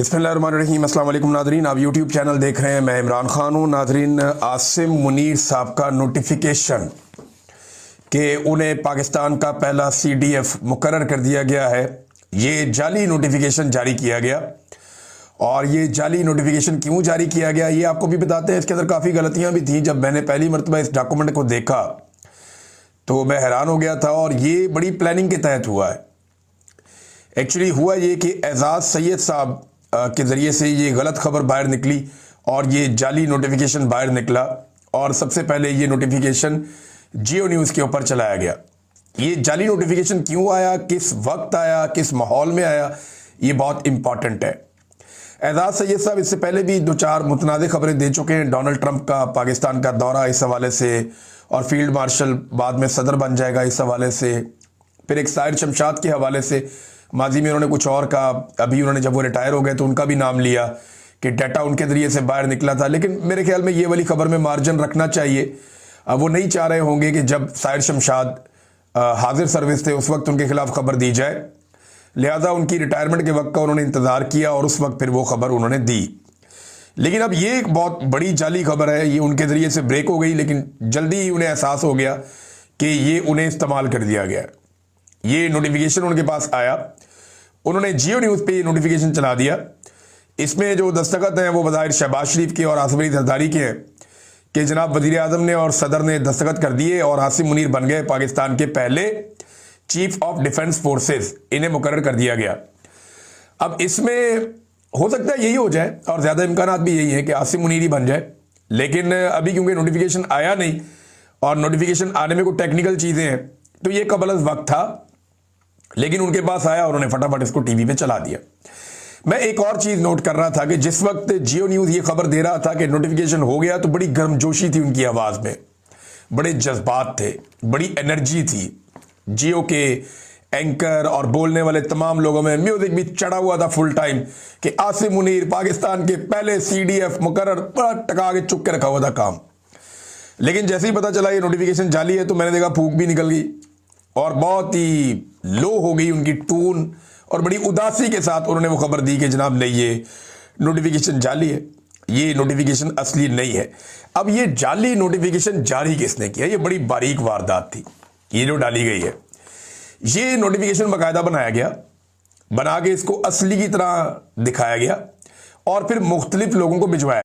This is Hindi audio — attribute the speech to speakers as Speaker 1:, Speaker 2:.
Speaker 1: बिस्मिल्लाहिर्रहमानिर्रहीम। अस्सलाम वालेकुम नाजरीन, आप यूट्यूब चैनल देख रहे हैं, मैं इमरान खान हूँ। नाजरीन, आसिम मुनीर साहब का नोटिफिकेशन कि उन्हें पाकिस्तान का पहला CDF मुकर्रर कर दिया गया है, ये जाली नोटिफिकेशन जारी किया गया। और ये जाली नोटिफिकेशन क्यों जारी किया गया ये आपको भी बताते हैं। इसके अंदर काफ़ी गलतियाँ भी थी। जब मैंने पहली मरतबा इस डॉक्यूमेंट को देखा तो मैं हैरान हो गया था, और ये बड़ी प्लानिंग के तहत हुआ है। एक्चुअली हुआ ये कि एजाज सैयद साहब के ज़रिए से ये गलत खबर बाहर निकली और ये जाली नोटिफिकेशन बाहर निकला, और सबसे पहले ये नोटिफिकेशन जियो न्यूज़ के ऊपर चलाया गया। ये जाली नोटिफिकेशन क्यों आया, किस वक्त आया, किस माहौल में आया, ये बहुत इंपॉर्टेंट है। एजाज सैयद साहब इससे पहले भी दो चार मुतनाज़ खबरें दे चुके हैं। डोनाल्ड ट्रंप का पाकिस्तान का दौरा इस हवाले से, और फील्ड मार्शल बाद में सदर बन जाएगा इस हवाले से। फिर एक साहिर शमशाद के हवाले से माजी में उन्होंने कुछ और कहा, अभी उन्होंने जब वो रिटायर हो गए तो उनका भी नाम लिया कि डाटा उनके ज़रिए से बाहर निकला था। लेकिन मेरे ख्याल में ये वाली खबर में मार्जिन रखना चाहिए। अब वो नहीं चाह रहे होंगे कि जब साहिर शमशाद हाजिर सर्विस थे उस वक्त उनके खिलाफ खबर दी जाए, लिहाजा उनकी रिटायरमेंट के वक्त का उन्होंने इंतज़ार किया और उस वक्त फिर वो खबर उन्होंने दी। लेकिन अब ये एक बहुत बड़ी जाली खबर है, ये उनके ज़रिए से ब्रेक हो गई, लेकिन जल्दी ही उन्हें एहसास हो गया कि ये उन्हें इस्तेमाल कर दिया गया। ये नोटिफिकेशन उनके पास आया, उन्होंने जियो न्यूज़ पे ये नोटिफिकेशन चला दिया। इसमें जो दस्तखत हैं वो बज़ाहिर शहबाज शरीफ के और आसिम अली जरदारी के हैं कि जनाब वज़ीर आज़म ने और सदर ने दस्तखत कर दिए और आसिम मुनीर बन गए पाकिस्तान के पहले चीफ ऑफ डिफेंस फोर्सेस, इन्हें मुकर्रर कर दिया गया। अब इसमें हो सकता है यही हो जाए, और ज़्यादा इम्कानात भी यही है कि आसिम मुनीर ही बन जाए। लेकिन अभी क्योंकि नोटिफिकेशन आया नहीं और नोटिफिकेशन आने में कुछ टेक्निकल चीज़ें हैं, तो ये कबल अज़ वक्त था, लेकिन उनके पास आया और उन्होंने फटाफट इसको टीवी पे चला दिया। मैं एक और चीज़ नोट कर रहा था कि जिस वक्त जियो न्यूज़ ये खबर दे रहा था कि नोटिफिकेशन हो गया, तो बड़ी गर्मजोशी थी उनकी आवाज़ में, बड़े जज्बात थे, बड़ी एनर्जी थी। जियो के एंकर और बोलने वाले तमाम लोगों में म्यूजिक भी चढ़ा हुआ था फुल टाइम कि आसिम मुनीर पाकिस्तान के पहले CDF मुकर्रर, बड़ा टका के चुप के रखा हुआ था काम। लेकिन जैसे ही पता चला ये नोटिफिकेशन जाली है तो मैंने देखा फूंक भी निकल गई और बहुत ही लो हो गई उनकी टून, और बड़ी उदासी के साथ उन्होंने वो खबर दी कि जनाब नहीं, ये नोटिफिकेशन जाली है, ये नोटिफिकेशन असली नहीं है। अब ये जाली नोटिफिकेशन जारी किसने किया, ये बड़ी बारीक वारदात थी ये जो डाली गई है। ये नोटिफिकेशन बाकायदा बनाया गया, बना के इसको असली की तरह दिखाया गया और फिर मुख्तलिफ लोगों को भिजवाया।